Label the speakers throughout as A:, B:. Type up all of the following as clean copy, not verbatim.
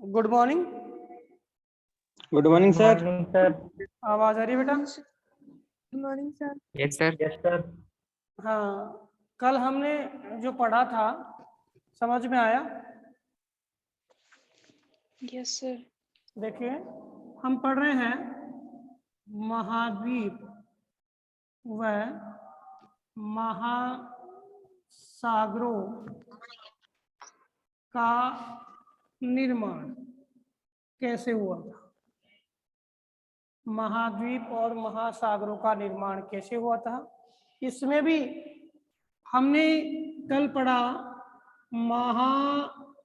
A: Good morning.
B: Good morning sir.
A: आवाज आ रही है बेटा?
C: Good morning sir.
B: Yes sir. Yes sir.
A: हाँ, कल हमने जो पढ़ा था समझ में आया?
C: Yes sir.
A: देखिए, हम पढ़ रहे हैं महाद्वीप व महासागरों का निर्माण कैसे हुआ था। महाद्वीप और महासागरों का निर्माण कैसे हुआ था, इसमें भी हमने कल पढ़ा महाद्वीपीय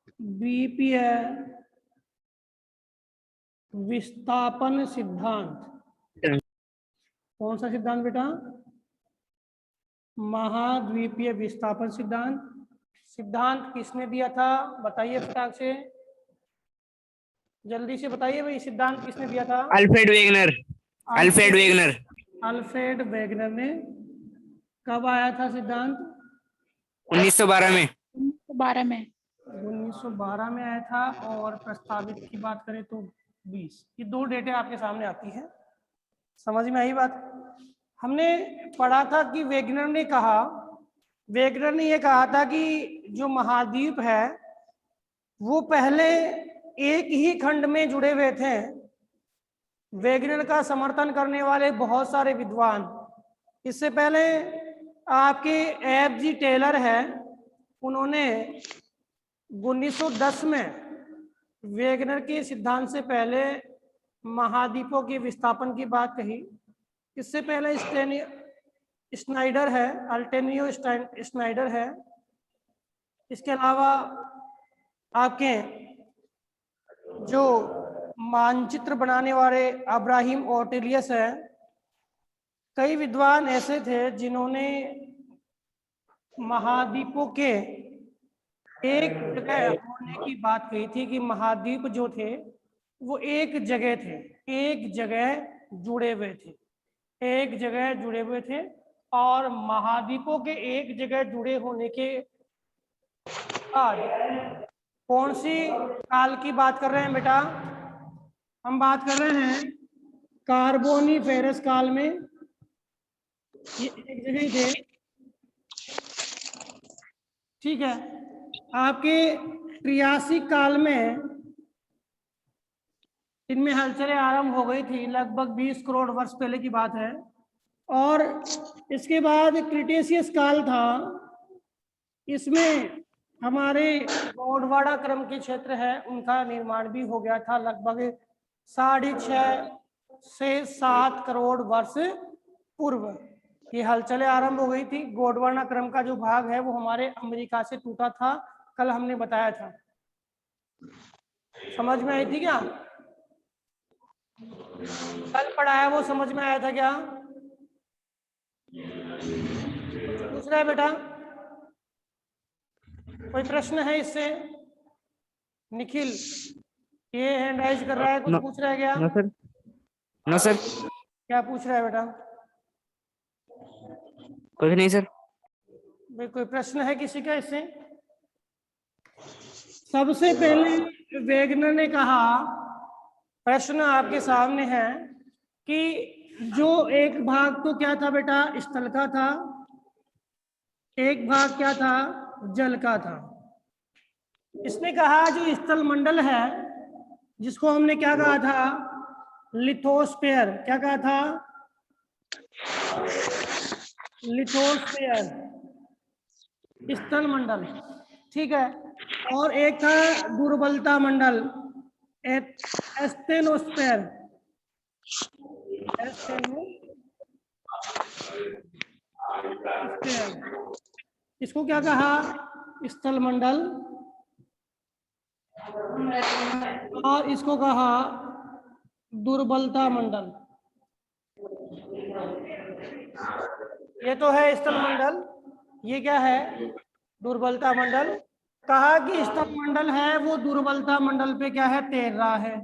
A: विस्थापन सिद्धांत। कौन सा सिद्धांत बेटा? महाद्वीपीय विस्थापन सिद्धांत। सिद्धांत किसने दिया था बताइए फटाक से, जल्दी से बताइए भाई, सिद्धांत किसने दिया था?
B: Alfred Wegener. Alfred Wegener.
A: Alfred Wegener ने। कब आया था सिद्धांत?
B: 1912 में।
C: 1912 में।
A: 1912 में आया था। और प्रस्तावित की बात करें तो 20। ये दो डेटे आपके सामने आती हैं। समझ में आई बात? हमने पढ़ा था कि वेगनर ने ये कहा था कि जो महाद्वीप है वो पहले एक ही खंड में जुड़े हुए थे। वेगनर का समर्थन करने वाले बहुत सारे विद्वान, इससे पहले आपके एफ जी टेलर है, उन्होंने 1910 में वेगनर के सिद्धांत से पहले महाद्वीपों के विस्थापन की बात कही। इससे पहले स्नाइडर है, अल्टेनियो स्नाइडर है। इसके अलावा आपके जो मानचित्र बनाने वाले अब्राहिम ओर्टेलियस है। कई विद्वान ऐसे थे जिन्होंने महाद्वीपों के एक जगह होने की बात कही थी कि महाद्वीप जो थे वो एक जगह थे, एक जगह जुड़े हुए थे, एक जगह जुड़े हुए थे। और महाद्वीपों के एक जगह जुड़े होने के बाद कौन सी काल की बात कर रहे हैं बेटा? हम बात कर रहे हैं कार्बोनिफेरस काल में। ये एक जगह ही थे, ठीक है। आपके ट्रियासिक काल में इनमें हलचलें आरंभ हो गई थी, लगभग 20 करोड़ वर्ष पहले की बात है। और इसके बाद क्रिटेशियस काल था, इसमें हमारे गोंडवाना क्रम के क्षेत्र है उनका निर्माण भी हो गया था, लगभग 6.5 से 7 करोड़ वर्ष पूर्व ये हलचलें आरंभ हो गई थी। गोंडवाना क्रम का जो भाग है वो हमारे अमेरिका से टूटा था, कल हमने बताया था। समझ में आई थी क्या? कल पढ़ाया वो समझ में आया था क्या? पूछ रहा है बेटा? कोई प्रश्न है इससे? निखिल ये हैंड राइज कर रहा है, कुछ पूछ रहा है क्या?
B: No sir. No sir.
A: क्या पूछ रहा है बेटा?
B: कुछ नहीं सर।
A: भाई कोई प्रश्न है किसी का इससे? सबसे पहले वेगनर ने कहा, प्रश्न आपके सामने है कि जो एक भाग तो क्या था बेटा? स्थल का था, एक भाग क्या था? जल का था। इसने कहा जो स्थल मंडल है, जिसको हमने क्या कहा था? लिथोस्फीयर। क्या कहा था? लिथोस्फीयर, स्थल मंडल, ठीक है। और एक था दुर्बलता मंडल, एस्थेनोस्फीयर। इसको क्या कहा? स्थल मंडल। और इसको कहा दुर्बलता मंडल। ये तो है स्थल मंडल, ये क्या है? दुर्बलता मंडल। कहा कि स्थल मंडल है वो दुर्बलता मंडल पे क्या है? तैर रहा है।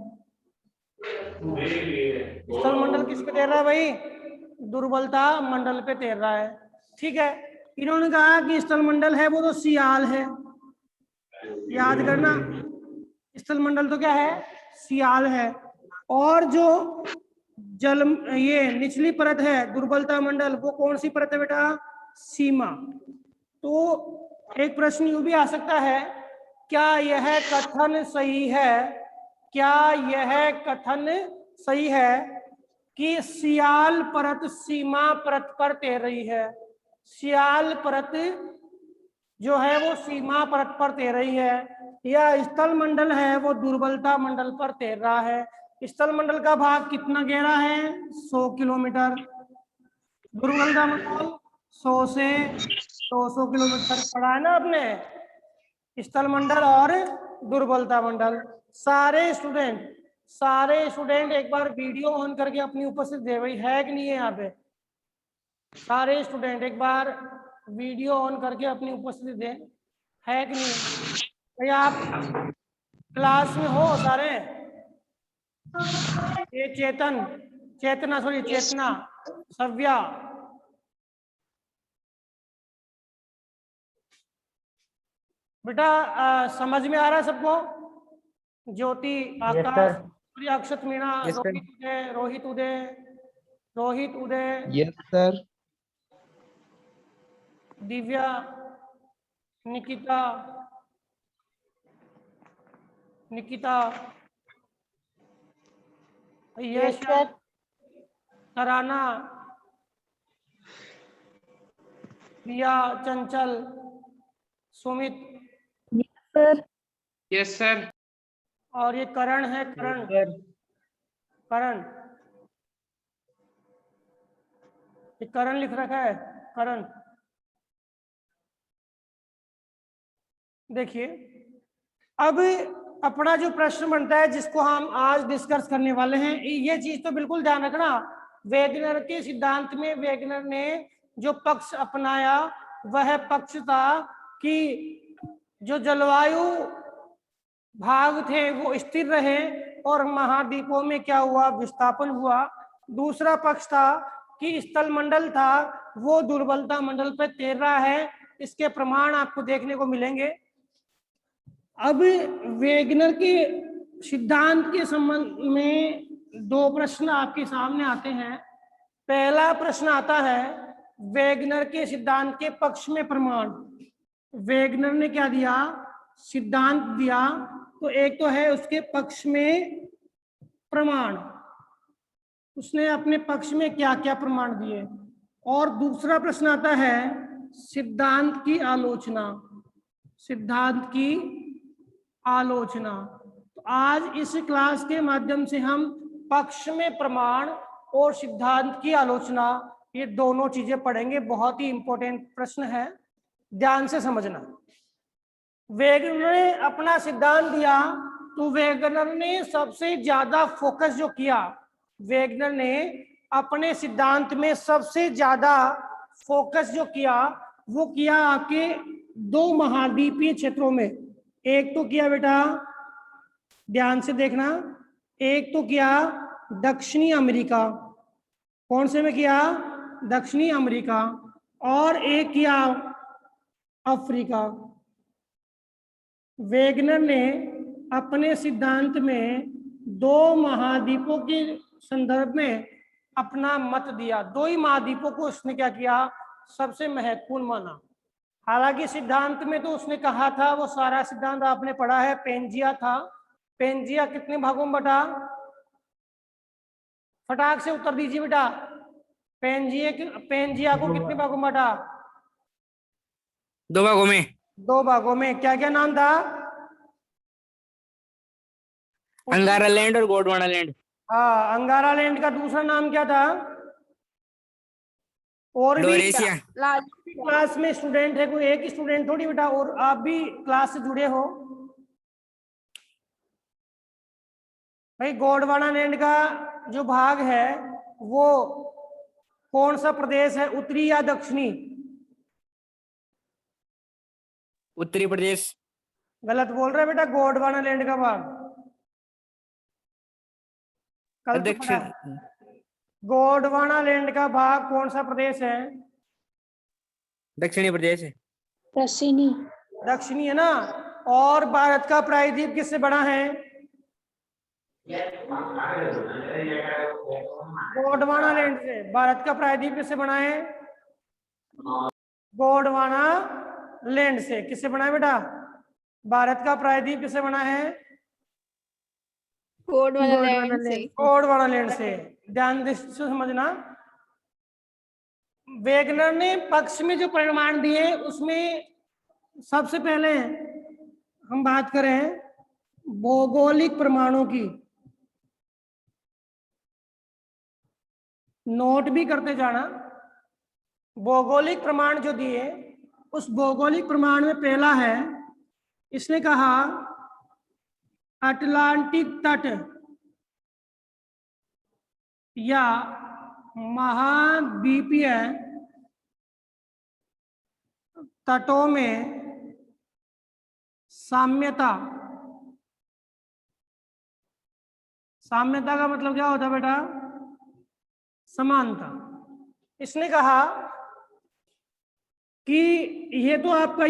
A: स्थल मंडल किस पे तैर रहा है भाई? दुर्बलता मंडल पे तैर रहा है, ठीक है। इन्होंने कहा कि स्थल मंडल है वो तो सियाल है, याद करना। स्थल मंडल तो क्या है, सियाल है। और जो जल, ये निचली परत है दुर्बलता मंडल, वो कौन सी परत है बेटा, सीमा। तो एक प्रश्न यूं भी आ सकता है, क्या यह कथन सही है, क्या यह कथन सही है कि सियाल परत सीमा परत पर तैर रही है, सियाल परत जो है वो सीमा परत पर तैर रही है, या स्थल मंडल है वो दुर्बलता मंडल पर तैर रहा है। स्थल मंडल का भाग कितना गहरा है, 100 किलोमीटर। दुर्बलता मंडल 100 से 200 किलोमीटर पढ़ा है ना आपने, स्थल मंडल और दुर्बलता मंडल। सारे स्टूडेंट एक बार वीडियो ऑन करके अपनी उपस्थिति दे, भाई है कि नहीं है यहाँ पे, सारे स्टूडेंट एक बार वीडियो ऑन करके अपनी उपस्थिति दें, है कि नहीं भाई, आप क्लास में हो सारे। ये चेतना सव्या, बेटा समझ में आ रहा है सबको, ज्योति, आकाश, सूर्य, अक्षत, मीणा, रोहित उदय,
D: यस सर।
A: दिव्या, निकिता, यश, तराना, प्रिया, चंचल, सुमित,
C: सर।
D: Yes sir.
A: और ये करण है, करण, ये करण लिख रखा है, करण। देखिए अब अपना जो प्रश्न बनता है जिसको हम आज डिस्कस करने वाले हैं, ये चीज तो बिल्कुल ध्यान रखना, वेगनर के सिद्धांत में वेगनर ने जो पक्ष अपनाया वह पक्ष था कि जो जलवायु भाग थे वो स्थिर रहे और महाद्वीपों में क्या हुआ, विस्थापन हुआ। दूसरा पक्ष था कि स्थल मंडल था वो दुर्बलता मंडल पर तैर रहा है, इसके प्रमाण आपको देखने को मिलेंगे। अब वेगनर के सिद्धांत के संबंध में दो प्रश्न आपके सामने आते हैं। पहला प्रश्न आता है वेगनर के सिद्धांत के पक्ष में प्रमाण। वेगनर ने क्या दिया, सिद्धांत दिया, तो एक तो है उसके पक्ष में प्रमाण, उसने अपने पक्ष में क्या क्या प्रमाण दिए। और दूसरा प्रश्न आता है सिद्धांत की आलोचना, सिद्धांत की आलोचना। तो आज इस क्लास के माध्यम से हम पक्ष में प्रमाण और सिद्धांत की आलोचना, ये दोनों चीजें पढ़ेंगे। बहुत ही इंपॉर्टेंट प्रश्न है, ध्यान से समझना। वेगनर ने अपना सिद्धांत दिया तो वेगनर ने सबसे ज्यादा फोकस जो किया, वेगनर ने अपने सिद्धांत में सबसे ज्यादा फोकस जो किया वो किया आपके दो महाद्वीपीय क्षेत्रों में। एक तो किया बेटा, ध्यान से देखना, एक तो किया दक्षिणी अमेरिका, कौन से में किया, दक्षिणी अमेरिका, और एक किया अफ्रीका। वेगनर ने अपने सिद्धांत में दो महाद्वीपों के संदर्भ में अपना मत दिया, दो ही महाद्वीपों को उसने क्या किया, सबसे महत्वपूर्ण माना। हालांकि सिद्धांत में तो उसने कहा था, वो सारा सिद्धांत आपने पढ़ा है, पेंजिया था। पेंजिया कितने भागों में बटा, फटाक से उत्तर दीजिए बेटा, पेंजिया को कितने भागों में बटा,
B: 2 भागों में।
A: 2 भागों में। क्या क्या नाम था,
B: अंगारा लैंड और गोंडवाना लैंड।
A: हाँ, अंगारा लैंड का दूसरा नाम क्या था, और भी
B: डोरेशिया।
A: क्लास में स्टूडेंट है, कोई एक स्टूडेंट थोड़ी बेटा, और आप भी क्लास से जुड़े हो भाई। गोंडवाना लैंड का जो भाग है वो कौन सा प्रदेश है, उत्तरी या दक्षिणी,
B: उत्तरी प्रदेश।
A: गलत बोल रहे बेटा, गोंडवाना लैंड का भाग कल तो पढ़ा।
B: दक्षिण।
A: गोंडवाना लैंड का भाग कौन सा प्रदेश है,
B: दक्षिणी प्रदेश है।
C: दक्षिणी।
A: दक्षिणी है ना। और भारत का प्रायद्वीप किससे बड़ा है? गोंडवाना लैंड से। भारत का प्रायद्वीप किससे बना है? गोंडवाना लैंड से। किससे बना है बेटा? भारत का प्रायद्वीप किससे बना है?
C: गोंडवाना
D: गोंडवाना
C: लैंड से।
D: लैंड।
A: गोंडवाना लैंड से। ध्यान से समझना, वेगनर ने पक्ष में जो परिमाण दिए उसमें सबसे पहले हम बात करें भौगोलिक प्रमाणों की। नोट भी करते जाना। भौगोलिक प्रमाण जो दिए, उस भौगोलिक प्रमाण में पहला है, इसने कहा अटलांटिक तट या महाद्वीपीय तटों में साम्यता। साम्यता का मतलब क्या होता है बेटा? समानता। इसने कहा कि ये तो आपका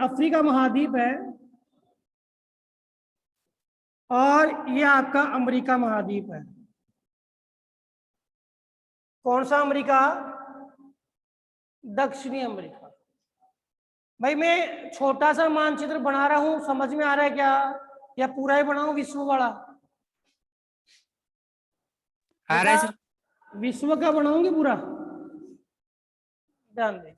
A: अफ्रीका महाद्वीप है और ये आपका अमेरिका महाद्वीप है। कौन सा अमेरिका? दक्षिणी अमेरिका। भाई मैं छोटा सा मानचित्र बना रहा हूं, समझ में आ रहा है क्या? या पूरा ही बनाऊं विश्व वाला?
B: आ रहा है सर।
A: विश्व का बनाऊंगे पूरा? ध्यान दे,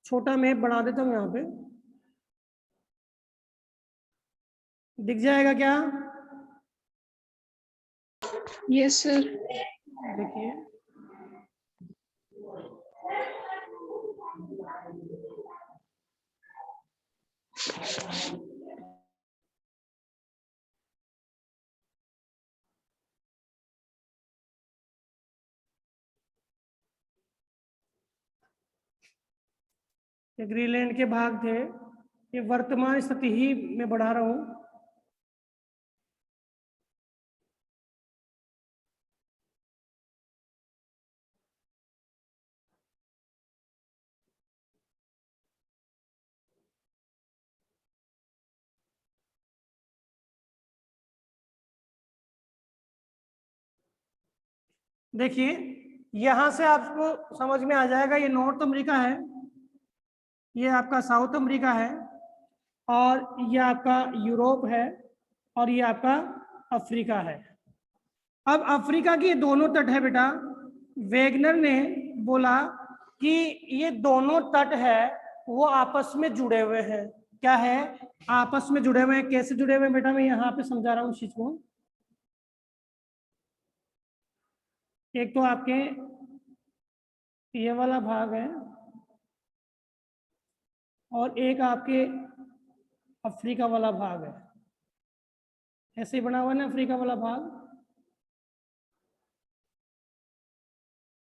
A: छोटा मैप बना देता हूं। यहां पे दिख जाएगा क्या?
D: Yes sir.
A: देखिए, ये ग्रीनलैंड के भाग थे, ये वर्तमान स्थिति ही मैं बढ़ा रहा हूं। देखिए, यहां से आपको समझ में आ जाएगा, ये नॉर्थ अमेरिका है, ये आपका साउथ अमेरिका है, और ये आपका यूरोप है, और ये आपका अफ्रीका है। अब अफ्रीका के दोनों तट है बेटा। वेगनर ने बोला कि ये दोनों तट है वो आपस में जुड़े हुए हैं। क्या है? आपस में जुड़े हुए हैं। कैसे जुड़े हुए हैं बेटा? मैं यहाँ पे समझा रहा हूँ इस चीज को। एक तो आपके ये वाला भाग है, और एक आपके अफ्रीका वाला भाग है। ऐसे ही बना हुआ ना अफ्रीका वाला भाग।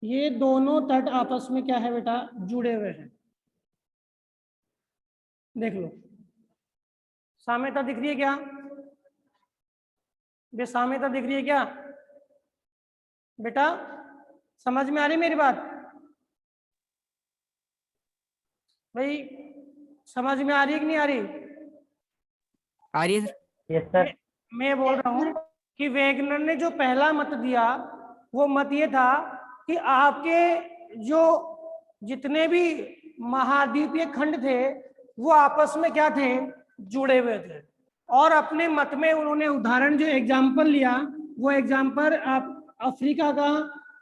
A: ये दोनों तट आपस में क्या है बेटा? जुड़े हुए हैं। देख लो, साम्यता दिख रही है क्या? साम्यता दिख रही है क्या बेटा? समझ में आ रही मेरी बात? भाई समझ में आ रही है कि नहीं आ रही?
B: आ रही है सर।
E: Yes sir.
A: मैं बोल रहा हूं कि वेगनर ने जो पहला मत दिया, वो मत ये था कि आपके जो जितने भी महाद्वीपीय खंड थे वो आपस में क्या थे? जुड़े हुए थे। और अपने मत में उन्होंने उदाहरण जो एग्जाम्पल लिया, वो एग्जाम्पल आप अफ्रीका का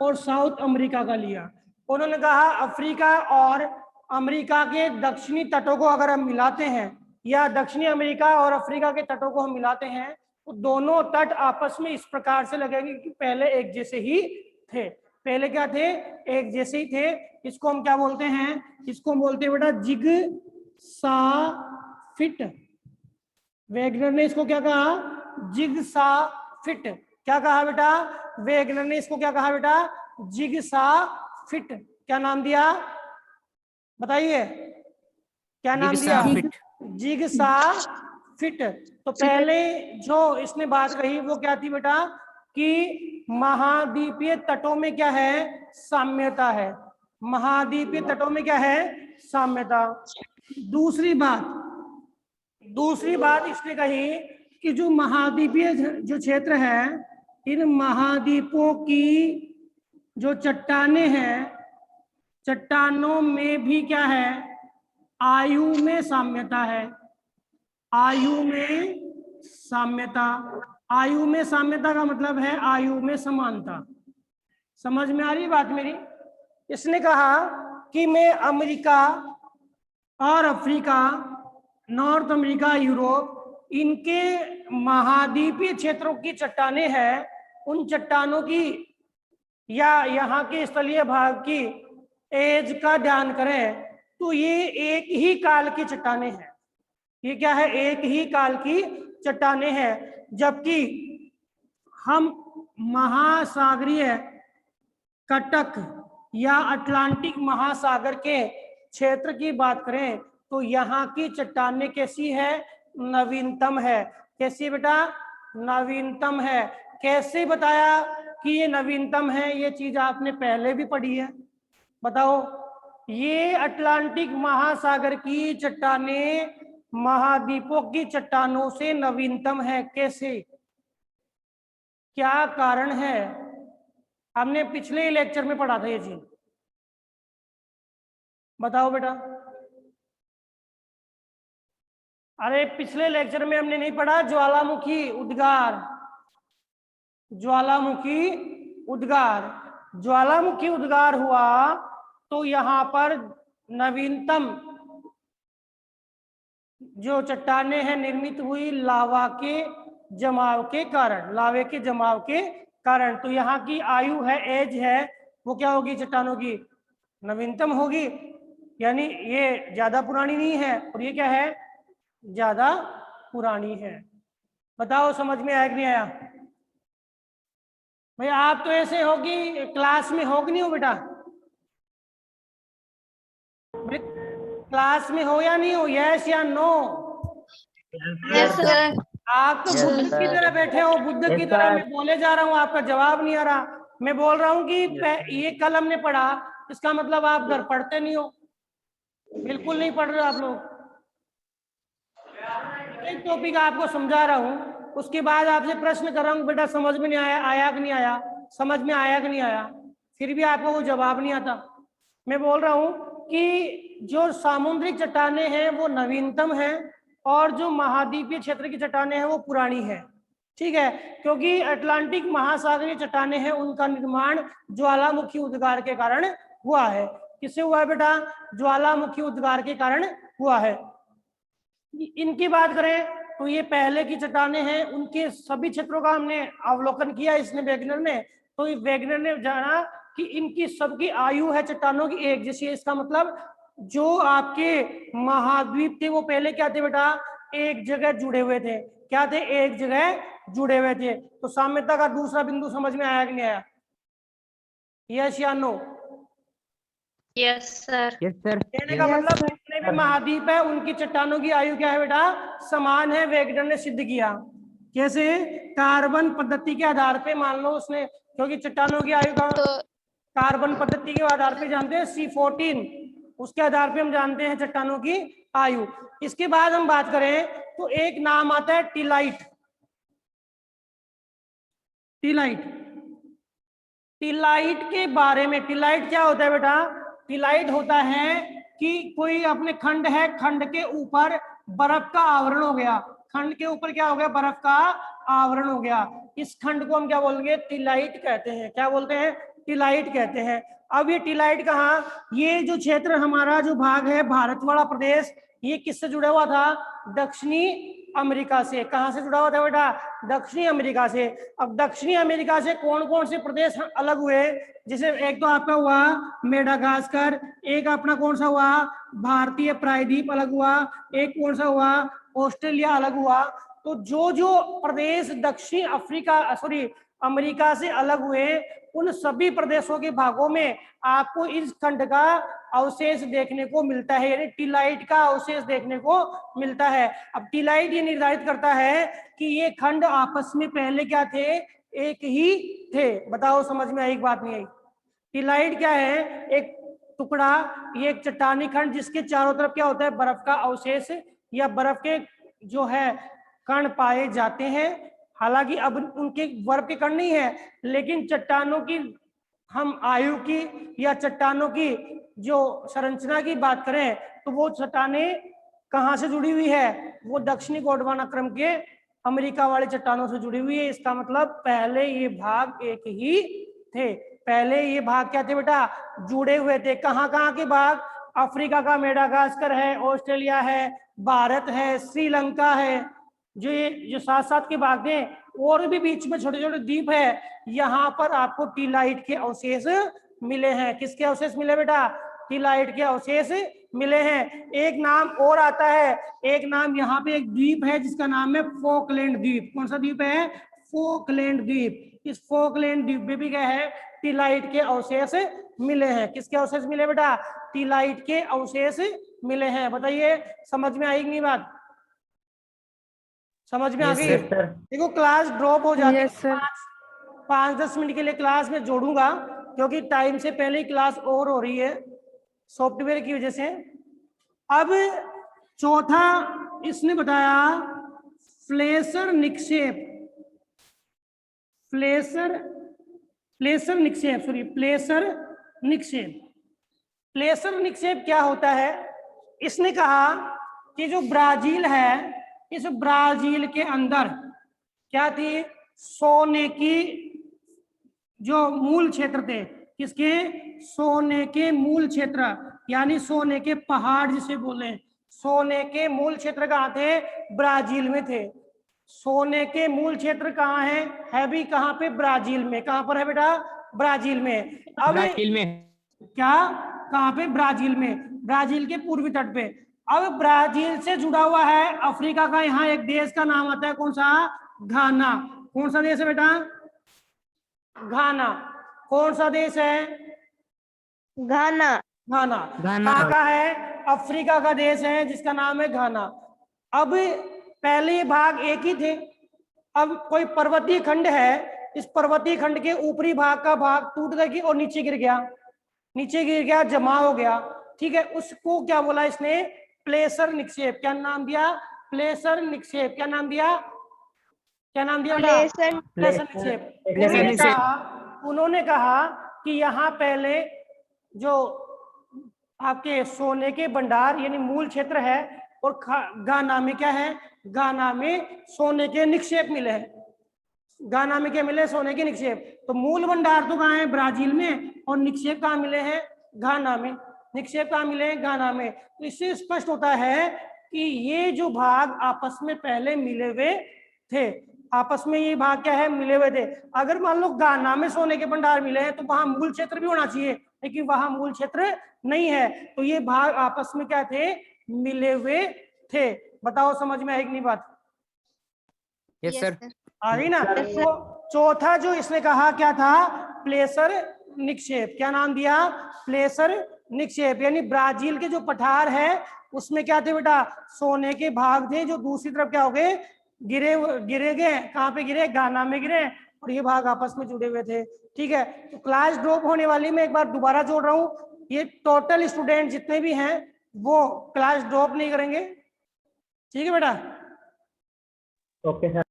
A: और साउथ अमेरिका का लिया। उन्होंने कहा अफ्रीका और अमेरिका के दक्षिणी तटों को अगर हम मिलाते हैं, या दक्षिणी अमेरिका और अफ्रीका के तटों को हम मिलाते हैं, तो दोनों तट आपस में इस प्रकार से लगेंगे कि पहले एक जैसे ही थे। पहले क्या थे? एक जैसे ही थे। इसको हम क्या बोलते हैं? इसको हम बोलते हैं बेटा जिग सा फिट। वेगनर ने इसको क्या कहा? जिग सा फिट। क्या कहा बेटा? वेगनर ने इसको क्या कहा बेटा? जिग सा फिट। क्या नाम दिया? बताइए, क्या नाम दिया?
B: फिट।
A: जिग सा फिट। तो पहले जो इसने बात कही वो क्या थी बेटा? कि महाद्वीपीय तटों में क्या है? साम्यता है। महाद्वीपीय तटों में क्या है? साम्यता। दूसरी बात इसने कही कि जो महाद्वीपीय जो क्षेत्र है, इन महाद्वीपों की जो चट्टानें हैं, चट्टानों में भी क्या है, आयु में साम्यता है। आयु में साम्यता का मतलब है आयु में समानता। समझ में आ रही बात मेरी? इसने कहा कि मैं अमेरिका और अफ्रीका, नॉर्थ अमेरिका, यूरोप, इनके महाद्वीपीय क्षेत्रों की चट्टानें हैं, उन चट्टानों की या यहाँ के स्थलीय भाग की एज का ध्यान करें तो ये एक ही काल की चट्टानें हैं। ये क्या है? एक ही काल की चट्टानें हैं। जबकि हम महासागरीय कटक या अटलांटिक महासागर के क्षेत्र की बात करें तो यहाँ की चट्टानें कैसी है? नवीनतम है। कैसी बेटा? नवीनतम है। कैसे बताया कि ये नवीनतम है? ये चीज आपने पहले भी पढ़ी है। बताओ, ये अटलांटिक महासागर की चट्टानें महाद्वीपों की चट्टानों से नवीनतम है। कैसे? क्या कारण है? हमने पिछले लेक्चर में पढ़ा था ये चीज। बताओ बेटा। अरे पिछले लेक्चर में हमने नहीं पढ़ा ज्वालामुखी उद्गार हुआ तो यहाँ पर नवीनतम जो चट्टानें हैं निर्मित हुई लावे के जमाव के कारण। तो यहाँ की आयु है, एज है, वो क्या होगी? चट्टानों की नवीनतम होगी। यानी ये ज्यादा पुरानी नहीं है और ये क्या है? ज्यादा पुरानी है। बताओ समझ में आया कि नहीं आया? भाई आप तो ऐसे होगी, क्लास में हो कि नहीं हो बेटा? क्लास में हो या नहीं हो? यस या नो?
D: Yes sir.
A: आप तो बुद्ध की तरह बैठे हो, बुद्ध की तरह मैं बोले जा रहा हूँ, आपका जवाब नहीं आ रहा। मैं बोल रहा हूँ कि ये कल हमने पढ़ा, इसका मतलब आप घर पढ़ते नहीं हो, बिल्कुल नहीं पढ़ रहे आप लोग। एक टॉपिक आपको समझा रहा हूँ, उसके बाद आपसे प्रश्न कर रहा हूँ, बेटा समझ में नहीं आया कि नहीं आया? समझ में आया कि नहीं आया? फिर भी आपको वो जवाब नहीं आता। मैं बोल रहा हूँ कि जो सामुद्रिक चट्टानें हैं वो नवीनतम है और जो महाद्वीपीय क्षेत्र की चट्टानें हैं वो पुरानी है। ठीक है, क्योंकि अटलांटिक महासागरीय चट्टानें हैं, उनका निर्माण ज्वालामुखी उद्गार के कारण हुआ है। किससे हुआ है बेटा? ज्वालामुखी उद्गार के कारण हुआ है। इनकी बात करें तो ये पहले की चट्टानें हैं, उनके सभी क्षेत्रों का हमने अवलोकन किया इसने वेगनर ने। तो वेगनर ने जाना कि इनकी सबकी आयु है चट्टानों की एक जैसी है। इसका मतलब जो आपके महाद्वीप थे वो पहले क्या थे बेटा? एक जगह जुड़े हुए थे। क्या थे? एक जगह जुड़े हुए थे। तो साम्यता का दूसरा बिंदु समझ में आया कि नहीं आया? यस या नो?
D: Yes sir.
A: कहने का मतलब जितने भी महाद्वीप है उनकी चट्टानों की आयु क्या है बेटा? समान है। वेगनर ने सिद्ध किया। कैसे? कार्बन पद्धति के आधार पे। मान लो उसने, क्योंकि चट्टानों की आयु का कार्बन पद्धति के आधार पे जानते हैं, C14, उसके आधार पे हम जानते हैं चट्टानों की आयु। इसके बाद हम बात करें तो एक नाम आता है टिलाइट। टिलाइट के बारे में, टिलाइट क्या होता है बेटा? टिलाइट होता है कि कोई अपने खंड है, खंड के ऊपर बर्फ का आवरण हो गया। खंड के ऊपर क्या हो गया? बर्फ का आवरण हो गया। इस खंड को हम क्या बोलेंगे? टिलाइट कहते हैं। क्या बोलते हैं? टिलाइट कहते हैं। अब ये टिलाइट कहाँ? ये जो क्षेत्र हमारा जो भाग है भारत वाला प्रदेश, ये किससे जुड़ा हुआ था? दक्षिणी अमेरिका से। कहां से जुड़ा हुआ था बेटा? दक्षिणी अमेरिका से। अब दक्षिणी अमेरिका से कौन कौन से प्रदेश अलग हुए? जैसे एक तो आपका हुआ मेडागास्कर, एक अपना कौन सा हुआ? भारतीय प्रायद्वीप अलग हुआ, एक कौन सा हुआ? ऑस्ट्रेलिया अलग हुआ। तो जो जो प्रदेश दक्षिणी अमेरिका से अलग हुए, उन सभी प्रदेशों के भागों में आपको इस खंड का अवशेष देखने को मिलता है, यानी टिलाइट का अवशेष देखने को मिलता है। अब टिलाइट ये निर्धारित करता है कि ये खंड आपस में पहले क्या थे? एक ही थे। बताओ समझ में आई? एक बात नहीं आई? टिलाइट क्या है? एक टुकड़ा, ये एक चट्टानी खंड जिसके चारों तरफ क्या होता है, बर्फ का अवशेष या बर्फ के जो है कण पाए जाते हैं। हालांकि अब उनके बर्फ के कण नहीं है, लेकिन चट्टानों की हम आयु की या चट्टानों की जो संरचना की बात करें तो वो चट्टानें कहाँ से जुड़ी हुई है, वो दक्षिणी गोंडवाना क्रम के अमेरिका वाले चट्टानों से जुड़ी हुई है। इसका मतलब पहले ये भाग एक ही थे, पहले ये भाग क्या थे बेटा, जुड़े हुए थे। कहाँ कहाँ के भाग, अफ्रीका का मेडागास्कर है, ऑस्ट्रेलिया है, भारत है, श्रीलंका है, जो ये जो साथ साथ के भाग थे, और भी बीच में छोटे छोटे द्वीप है। यहाँ पर आपको टीलाइट के अवशेष मिले हैं। किसके अवशेष मिले बेटा, टीलाइट के अवशेष मिले हैं। एक नाम और आता है, एक नाम यहाँ पे एक द्वीप है जिसका नाम है फोकलैंड द्वीप। कौन सा द्वीप है, फोकलैंड द्वीप। इस फोकलैंड द्वीप में भी क्या है, टीलाइट के अवशेष मिले हैं। किसके अवशेष मिले बेटा, टीलाइट के अवशेष मिले हैं। बताइए समझ में आई नहीं बात, समझ में आ गई? देखो क्लास ड्रॉप हो जाती है,
C: Yes, sir.
A: 5-10 मिनट के लिए क्लास में जोड़ूंगा क्योंकि टाइम से पहले ही क्लास और हो रही है सॉफ्टवेयर की वजह से। अब चौथा इसने बताया फ्लेसर निक्षेप, प्लेसर निक्षेप क्या होता है। इसने कहा कि जो ब्राजील है, इस ब्राजील के अंदर क्या थी, सोने की जो मूल क्षेत्र थे, किसके, सोने के मूल क्षेत्र, यानी सोने के पहाड़ जिसे बोले, सोने के मूल क्षेत्र कहाँ थे, ब्राजील में थे। सोने के मूल क्षेत्र कहाँ है भी कहाँ पे, ब्राजील में। कहाँ पर है बेटा, ब्राजील में। अब
B: ब्राजील में
A: क्या, कहाँ पे, ब्राजील में, ब्राजील के पूर्वी तट पे। अब ब्राजील से जुड़ा हुआ है अफ्रीका का यहाँ एक देश का नाम आता है, कौन सा, घाना। कौन सा देश है बेटा, घाना। कौन सा देश है,
D: घाना।
A: घाना। कहाँ का है, अफ्रीका का देश है जिसका नाम है घाना। अब पहले भाग एक ही थे, अब कोई पर्वतीय खंड है, इस पर्वतीय खंड के ऊपरी भाग का भाग टूट करके और नीचे गिर गया, जमा हो गया, ठीक है। उसको क्या बोला इसने, प्लेसर निक्षेप। क्या नाम दिया, प्लेसर निक्षेप। क्या नाम दिया, प्लेसर निक्षेप। उन्होंने कहा कि यहाँ पहले जो आपके सोने के भंडार यानी मूल क्षेत्र है, और गाना में क्या है, गाना में सोने के निक्षेप मिले हैं। गाना में क्या मिले, सोने के निक्षेप। तो मूल भंडार तो कहाँ है, ब्राजील में, और निक्षेप कहाँ मिले हैं, घाना में। निक्षेप कहाँ मिले हैं, घाना में। तो इससे स्पष्ट होता है कि ये जो भाग आपस में पहले मिले हुए थे, आपस में ये भाग क्या है, मिले हुए थे। अगर मान लो घाना में सोने के भंडार मिले हैं तो वहां मूल क्षेत्र भी होना चाहिए, लेकिन वहां मूल क्षेत्र नहीं है। तो ये भाग आपस में क्या थे, मिले हुए थे। बताओ समझ में आई कि नहीं बात?
B: Yes sir.
A: आ गई ना? तो चौथा जो इसने कहा क्या था, प्लेसर निक्षेप। क्या नाम दिया, प्लेसर निक्षेप। यानी ब्राजील के जो पठार है उसमें क्या थे बेटा, सोने के भाग थे, जो दूसरी तरफ क्या हो गए, गिरे गए। कहाँ पे गिरे, घाना में गिरे, और ये भाग आपस में जुड़े हुए थे, ठीक है। तो क्लास ड्रॉप होने वाली, मैं एक बार दोबारा जोड़ रहा हूँ, ये टोटल स्टूडेंट जितने भी हैं वो क्लास ड्रॉप नहीं करेंगे, ठीक है बेटा?
E: Okay sir.